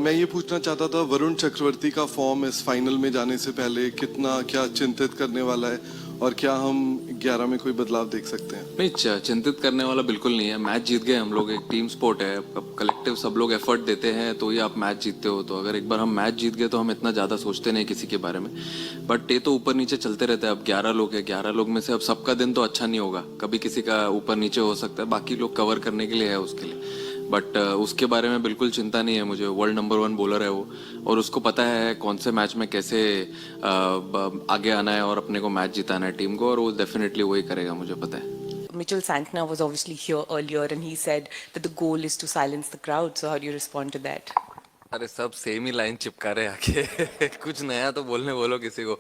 मैं ये पूछना चाहता था, वरुण चक्रवर्ती का फॉर्म इस फाइनल में जाने से पहले कितना क्या चिंतित करने वाला है, और क्या हम 11 में कोई बदलाव देख सकते हैं? नहीं, चिंतित करने वाला बिल्कुल नहीं है। मैच जीत गए हम लोग, एक टीम स्पोर्ट है, अब कलेक्टिव सब लोग एफर्ट देते हैं तो ये आप मैच जीतते हो। तो अगर एक बार हम मैच जीत गए तो हम इतना ज़्यादा सोचते नहीं किसी के बारे में। बट ये तो ऊपर नीचे चलते रहता है। अब 11 लोग हैं, 11 लोग में से अब सबका दिन तो अच्छा नहीं होगा, कभी किसी का ऊपर नीचे हो सकता है, बाकी लोग कवर करने के लिए है उसके लिए। बट उसके बारे में बिल्कुल चिंता नहीं है मुझे। वर्ल्ड नंबर 1 बॉलर है वो, और उसको पता है कौन से मैच में कैसे आगे आना है और अपने को मैच जिताना है टीम को, और वो डेफिनेटली वही करेगा, मुझे पता है। Mitchell Santner was obviously here earlier and he said that the goal is to silence the crowd. So how do you respond to that? अरे सब सेम ही लाइन चिपका रहे आके कुछ नया तो बोलने बोलो किसी को।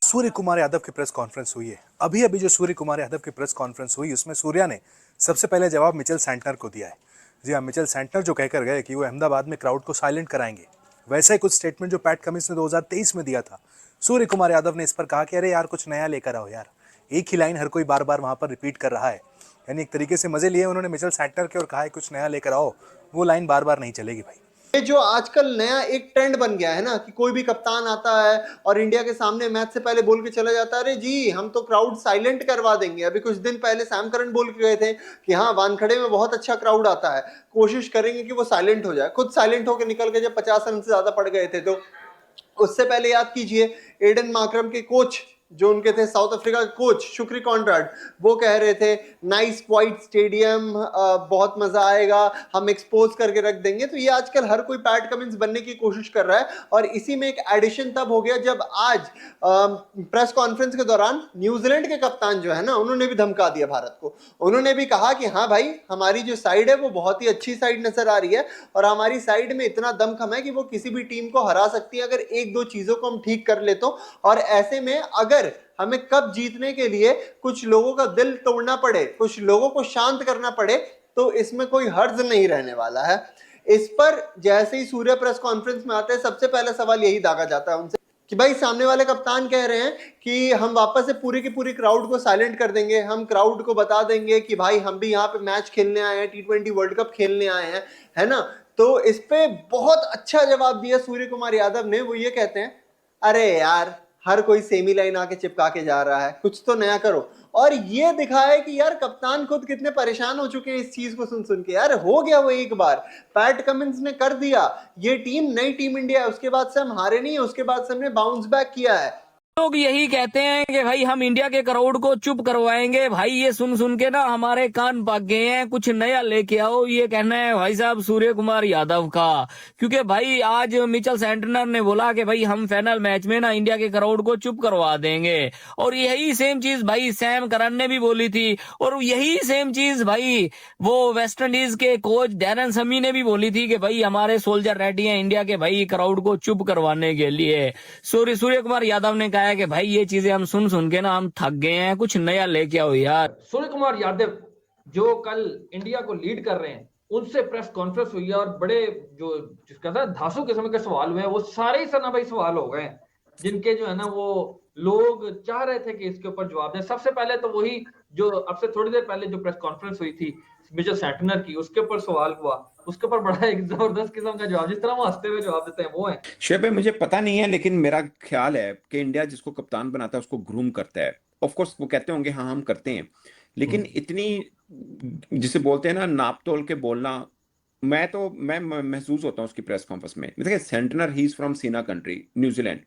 सूर्य कुमार यादव की प्रेस कॉन्फ्रेंस हुई है। अभी जो सूर्य कुमार यादव की प्रेस कॉन्फ्रेंस हुई उसमें सूर्या ने सबसे पहले जवाब मिचेल सैंटनर को दिया है। जी हाँ, मिचेल सैंटनर जो कहकर गए कि वो अहमदाबाद में क्राउड को साइलेंट कराएंगे, वैसा ही कुछ स्टेटमेंट जो पैट कमिंस ने 2023 में दिया था। सूर्य कुमार यादव ने इस पर कहा कि अरे यार कुछ नया लेकर आओ यार, एक ही लाइन हर कोई बार बार वहां पर रिपीट कर रहा है। यानी एक तरीके से मजे लिए उन्होंने मिचेल सैंटनर के और कहा है कुछ नया लेकर आओ, वो लाइन बार बार नहीं चलेगी भाई। ये जो आजकल नया एक ट्रेंड बन गया है ना कि कोई भी कप्तान आता है और इंडिया के सामने मैच से पहले बोल के चला जाता है, अरे जी हम तो क्राउड साइलेंट करवा देंगे। अभी कुछ दिन पहले सैम करन बोल के गए थे कि हाँ वानखड़े में बहुत अच्छा क्राउड आता है, कोशिश करेंगे कि वो साइलेंट हो जाए। खुद साइलेंट होकर निकल के जब 50 रन से ज्यादा पड़ गए थे। तो उससे पहले याद कीजिए एडन मार्करम के कोच जो उनके थे, साउथ अफ्रीका के कोच शुक्री कॉन्ट्राड, वो कह रहे थे नाइस वाइट स्टेडियम, बहुत मजा आएगा, हम एक्सपोज करके रख देंगे। तो ये आजकल हर कोई पैट कमिंस बनने की कोशिश कर रहा है। और इसी में एक एडिशन तब हो गया जब आज प्रेस कॉन्फ्रेंस के दौरान न्यूजीलैंड के कप्तान जो है ना, उन्होंने भी धमका दिया भारत को। उन्होंने भी कहा कि हाँ भाई हमारी जो साइड है वो बहुत ही अच्छी साइड नजर आ रही है और हमारी साइड में इतना दमखम है कि वो किसी भी टीम को हरा सकती है अगर एक दो चीजों को हम ठीक कर ले तो। और ऐसे में अगर हमें कप जीतने के लिए कुछ लोगों का दिल तोड़ना पड़े, कुछ लोगों को शांत करना पड़े, तो इसमें कोई हर्ज नहीं रहने वाला है। इस पर जैसे ही सूर्य प्रेस कॉन्फ्रेंस में आते हैं, सबसे पहला सवाल यही दागा जाता है उनसे कि भाई सामने वाले कप्तान कह रहे हैं कि हम वापस से पूरी की पूरी क्राउड को साइलेंट कर देंगे, हम क्राउड को बता देंगे कि भाई हम भी यहाँ पे मैच खेलने आए हैं, T20 वर्ल्ड कप खेलने आए हैं, है ना। तो इस पे बहुत अच्छा जवाब दिया सूर्य कुमार यादव ने। वो ये कहते हैं अरे यार हर कोई सेमी लाइन आके चिपका के जा रहा है, कुछ तो नया करो। और ये दिखाया कि यार कप्तान खुद कितने परेशान हो चुके हैं इस चीज को सुन सुन के। यार हो गया वो एक बार, पैट कमिंस ने कर दिया, ये टीम नई टीम इंडिया है, उसके बाद से हम हारे नहीं है, उसके बाद से हमने बाउंस बैक किया है। लोग यही कहते हैं कि भाई हम इंडिया के क्राउड को चुप करवाएंगे। भाई ये सुन सुन के ना हमारे कान पक गए हैं, कुछ नया लेके आओ, ये कहना है भाई साहब सूर्य कुमार यादव का। क्योंकि भाई आज मिचेल सैंटनर ने बोला कि भाई हम फाइनल मैच में ना इंडिया के क्राउड को चुप करवा देंगे, और यही सेम चीज भाई सैम करन ने भी बोली थी, और यही सेम चीज भाई वो वेस्ट इंडीज के कोच डैरन समी ने भी बोली थी कि भाई हमारे सोल्जर रेडी हैं इंडिया के भाई क्राउड को चुप करवाने के लिए। सूर्य कुमार यादव ने कहा है कि भाई ये चीजें हम सुन सुन के ना हम थक गए हैं, कुछ नया लेके आओ यार। सूर्य कुमार यादव जो कल इंडिया को लीड कर रहे हैं, उनसे प्रेस कॉन्फ्रेंस हुई है और बड़े जो जिसका था धांसू किस्म के सवाल हुए हैं, वो सारे ही सना भाई सवाल हो गए हैं जिनके जो है ना वो लोग चाह रहे थे कि इसके ऊपर जवाब दें। सबसे पहले तो वही जो अब से थोड़ी देर पहले जो प्रेस कॉन्फ्रेंस हुई थी मिचेल सैंटनर की, उसके ऊपर सवाल हुआ, उसके ऊपर बड़ा एक जबरदस्त किस्म का जवाब, जिस तरह वो हंसते हुए जवाब देते हैं वो है। शेब मुझे पता नहीं है, लेकिन मेरा ख्याल है कि इंडिया जिसको कप्तान बनाता है उसको ग्रूम करता है। ऑफ कोर्स वो कहते होंगे हाँ हम करते हैं, लेकिन इतनी जिसे बोलते हैं ना नाप तोल के बोलना, मैं महसूस होता हूँ उसकी प्रेस कॉन्फ्रेंस में। देखिए सेंटनर ही इज फ्रॉम सीना कंट्री, न्यूजीलैंड।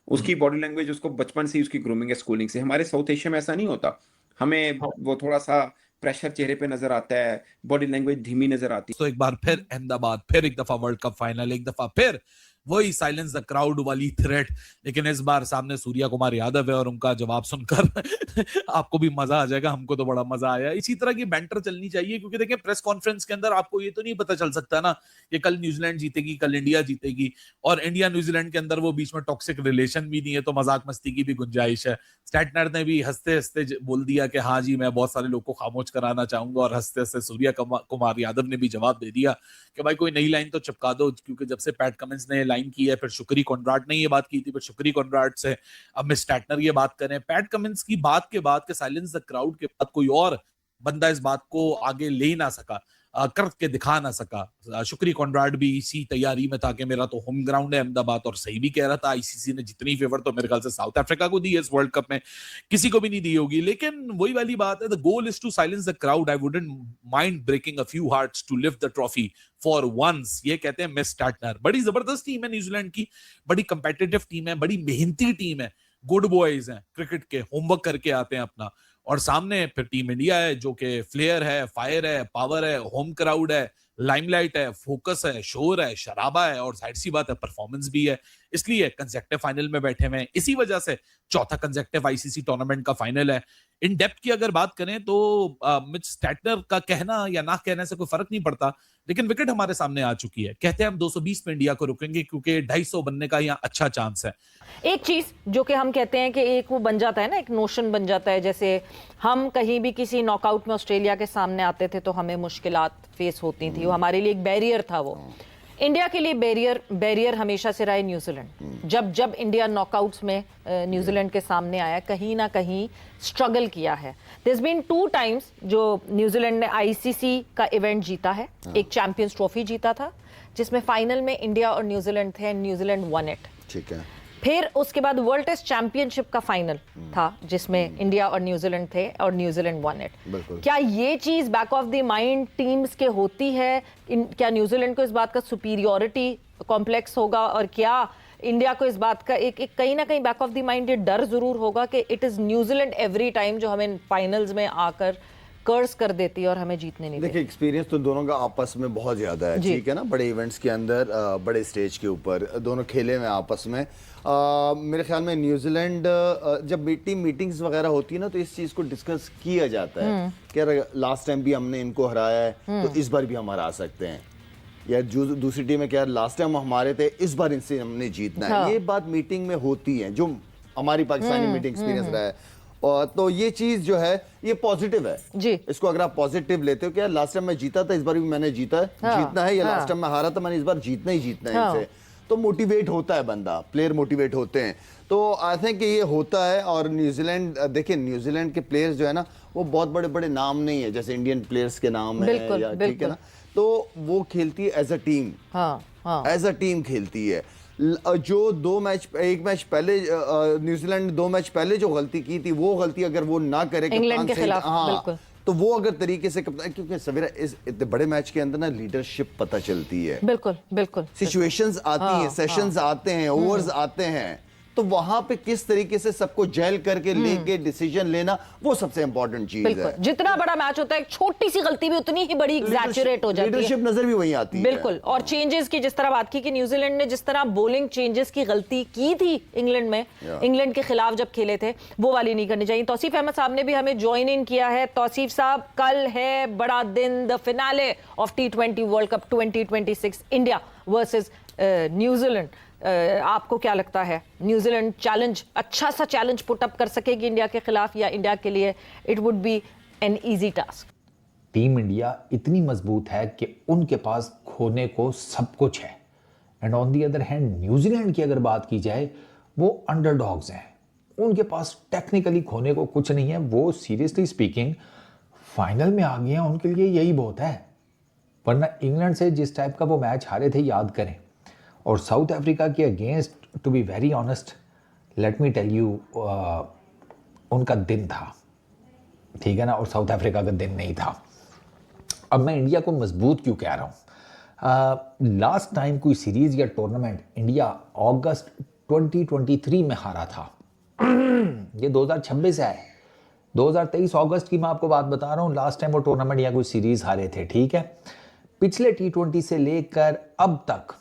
उसकी बॉडी लैंग्वेज उसको बचपन से ही उसकी ग्रूमिंग है, स्कूलिंग से। हमारे साउथ एशिया में ऐसा नहीं होता, हमें वो थोड़ा सा प्रेशर चेहरे पे नजर आता है, बॉडी लैंग्वेज धीमी नजर आती है। तो एक बार फिर अहमदाबाद, फिर एक दफा वर्ल्ड कप फाइनल, एक दफा फिर वही साइलेंस द क्राउड वाली थ्रेट, लेकिन इस बार सामने सूर्या कुमार यादव है और उनका जवाब सुनकर आपको भी मजा आ जाएगा, हमको तो बड़ा मजा आया। इसी तरह की बैंटर चलनी चाहिए, क्योंकि देखिए प्रेस कॉन्फ्रेंस के अंदर आपको ये तो नहीं पता चल सकता ना कि कल न्यूजीलैंड जीतेगी, कल इंडिया जीतेगी, और इंडिया न्यूजीलैंड के अंदर वो बीच में टॉक्सिक रिलेशन भी नहीं है, तो मजाक मस्ती की भी गुंजाइश है। स्टैटनर ने भी हंसते हंसते बोल दिया कि हाँ जी मैं बहुत सारे लोग को खामोश कराना चाहूंगा, और हंसते हंसते सूर्या कुमार यादव ने भी जवाब दे दिया कि भाई कोई नई लाइन तो चिपका दो, क्योंकि जब से पैट कमिंस ने लाइन की है, फिर शुक्री कॉन्ट्राड ने ये बात की थी, फिर शुक्री कॉन्ट्राड से अब मिस स्टैटनर ये बात करें। पैट कमिंस की बात के बाद के साइलेंस द क्राउड के बाद कोई और बंदा इस बात को आगे ले ही ना सका। करके दिखा ना सका। शुक्री कॉन्राड भी इसी तैयारी में था कि मेरा तो होम ग्राउंड है अहमदाबाद, और सही भी कह रहा था। आईसीसी ने जितनी फेवर तो मेरे ख्याल से साउथ अफ्रीका को दी है इस वर्ल्ड कप में, किसी को भी नहीं दी होगी। लेकिन वही वाली बात है, the goal is to silence the crowd. I wouldn't mind breaking a few hearts to lift the trophy for once. ये कहते हैं मिस स्टार्टनर। बड़ी जबरदस्त टीम है न्यूजीलैंड की, बड़ी कंपेटिटिव टीम है, बड़ी मेहनती टीम है, गुड बॉयज हैं क्रिकेट के, होमवर्क करके आते हैं अपना। और सामने फिर टीम इंडिया है जो कि फ्लेयर है, फायर है, पावर है, होम क्राउड है, लाइमलाइट है, फोकस है, शोर है, शराबा है, और जाहिर सी बात है परफॉर्मेंस भी है। इसलिए कंसेक्टिव फाइनल में बैठे हुए हैं। इसी वजह से चौथा कंसेक्टिव आईसीसी टूर्नामेंट का फाइनल है। इन डेप्थ की अगर बात करें तो मिच स्टैटनर का कहना या ना कहने से कोई फर्क नहीं पड़ता, लेकिन विकेट हमारे सामने आ चुकी है। कहते हैं हम 220 में इंडिया को रोकेंगे क्योंकि 250 बनने का यहाँ अच्छा चांस है। एक चीज जो कि हम कहते हैं कि एक वो बन जाता है ना, एक नोशन बन जाता है, जैसे हम कहीं भी किसी नॉकआउट में ऑस्ट्रेलिया के सामने आते थे तो हमें मुश्किलात फेस होती थी, वो हमारे लिए एक बैरियर था। वो इंडिया के लिए बैरियर हमेशा से रहा है न्यूजीलैंड। जब इंडिया नॉकआउट्स में न्यूजीलैंड के सामने आया, कहीं ना कहीं स्ट्रगल किया है। देयर बीन 2 टाइम्स जो न्यूजीलैंड ने आईसीसी का इवेंट जीता है। एक चैंपियंस ट्रॉफी जीता था जिसमें फाइनल में इंडिया और न्यूजीलैंड थे, न्यूजीलैंड वन इट। ठीक है। फिर उसके बाद वर्ल्ड टेस्ट चैंपियनशिप का फाइनल था जिसमें इंडिया और न्यूजीलैंड थे और न्यूजीलैंड वन इट। क्या ये चीज back of the mind teams के होती है? क्या न्यूजीलैंड को इस बात का सुपीरियरिटी कॉम्प्लेक्स होगा, और क्या इंडिया को इस बात का एक कहीं ना कहीं बैक ऑफ द माइंड ये डर जरूर होगा कि it is New Zealand every time जो हमें फाइनल्स में आकर कर्स कर देती है और हमें जीतने नहीं देती? देखिए, एक्सपीरियंस तो दोनों का आपस में बहुत ज़्यादा है, ठीक है ना। बड़े इवेंट्स के अंदर, बड़े स्टेज के ऊपर दोनों खेले में आपस में। मेरे ख्याल में न्यूजीलैंड जब टीम मीटिंग्स वगैरह होती है ना, तो इस चीज़ को डिस्कस किया जाता है कि यार लास्ट टाइम भी हमने इनको हराया है तो इस बार भी हम हरा सकते हैं, या जो दूसरी टीम है कि यार लास्ट टाइम हमारे थे, इस बार इनसे हमने जीतना है। ये बात मीटिंग में होती है, जो हमारी पाकिस्तानी मीटिंग एक्सपीरियंस रहा है। और तो ये चीज जो है ये पॉजिटिव है जी। इसको अगर आप पॉजिटिव लेते हो कि यार लास्ट टाइम मैं जीता था, इस बार भी मैंने जीता है, जीतना है, या लास्ट टाइम मैं हारा था, मैंने इस बार जीतना ही जीतना है इनसे, तो मोटिवेट होता है बंदा, प्लेयर मोटिवेट होते हैं। तो आई थिंक ये होता है। और न्यूजीलैंड, देखिए न्यूजीलैंड के प्लेयर्स जो है ना, वो बहुत बड़े बड़े नाम नहीं है जैसे इंडियन प्लेयर्स के नाम है, या ठीक है ना, तो वो खेलती है as a team, as a team खेलती है। जो एक मैच पहले न्यूजीलैंड 2 मैच पहले जो गलती की थी, वो गलती अगर वो ना करे इंग्लैंड के खिलाफ, बिल्कुल, तो वो अगर तरीके से कप्तान, क्योंकि सवेरा इस इतने बड़े मैच के अंदर ना लीडरशिप पता चलती है, बिल्कुल बिल्कुल, सिचुएशंस आती हैं, सेशंस आते हैं, ओवर्स आते हैं, तो वहां पे किस तरीके से सबको जेल करके लेके डिसीजन लेना, वो सबसे इंपॉर्टेंट चीज है। जितना बड़ा मैच होता है, एक छोटी सी गलती भी उतनी ही बड़ी एग्जैचुरेट हो जाती है, लीडरशिप नजर भी वहीं आती है, बिल्कुल। और चेंजेस की जिस तरह बात की कि न्यूजीलैंड ने जिस तरह बॉलिंग चेंजेस की गलती की थी इंग्लैंड में, इंग्लैंड के खिलाफ जब खेले थे, वो वाली नहीं करनी चाहिए। तौसीफ अहमद साहब ने भी हमें ज्वाइन इन किया है। तौसीफ साहब, कल है बड़ा दिन, the finale of T20 world cup 2026, India versus New Zealand. आपको क्या लगता है, न्यूजीलैंड चैलेंज, अच्छा सा चैलेंज पुट अप कर सकेगी इंडिया के खिलाफ, या इंडिया के लिए it would be an easy task? Team India इतनी मजबूत है कि उनके पास खोने को सब कुछ है। And on the other hand New Zealand की अगर बात की जाए, वो अंडरडॉग्स हैं, उनके पास टेक्निकली खोने को कुछ नहीं है। वो सीरियसली स्पीकिंग फाइनल में आ गए हैं, उनके लिए यही बहुत है। वरना इंग्लैंड से जिस टाइप का वो मैच हारे थे, याद करें, और साउथ अफ्रीका के against, to be very honest, let me tell you, उनका दिन था, ठीक है ना, और साउथ अफ्रीका का दिन नहीं था। अब मैं इंडिया को मजबूत क्यों कह रहा हूँ? लास्ट टाइम कोई सीरीज या टूर्नामेंट इंडिया अगस्त 2023 में हारा था। ये 2026 है, 2023 अगस्त की मैं आपको बात बता रहा हूँ, लास्ट टाइम वो टूर्नामेंट या कोई सीरीज हारे थे, ठीक है। पिछले T20 से लेकर अब तक,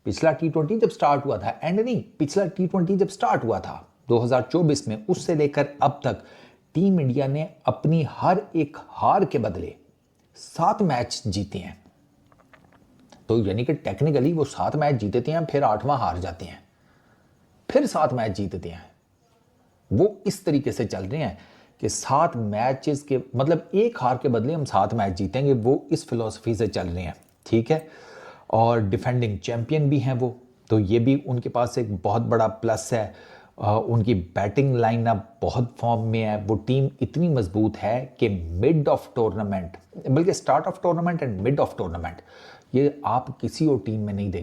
पिछला T20 जब स्टार्ट हुआ था, एंड नहीं, पिछला T20 जब स्टार्ट हुआ था 2024 में, उससे लेकर अब तक टीम इंडिया ने अपनी हर एक हार के बदले 7 मैच जीते हैं। तो यानी कि टेक्निकली वो 7 मैच जीतते हैं, फिर 8वां हार जाते हैं, फिर 7 मैच जीतते हैं। वो इस तरीके से चल रहे हैं कि 7 मैचेस के मतलब एक हार के बदले हम 7 मैच जीतेंगे, वो इस फिलॉसफी से चल रहे हैं, ठीक है। और डिफेंडिंग चैंपियन भी हैं वो, तो ये भी उनके पास एक बहुत बड़ा प्लस है। उनकी बैटिंग लाइनअप बहुत फॉर्म में है, वो टीम इतनी मजबूत है कि मिड ऑफ टूर्नामेंट, बल्कि start of tournament and mid of tournament, ये आप किसी और टीम में नहीं देखेंगे।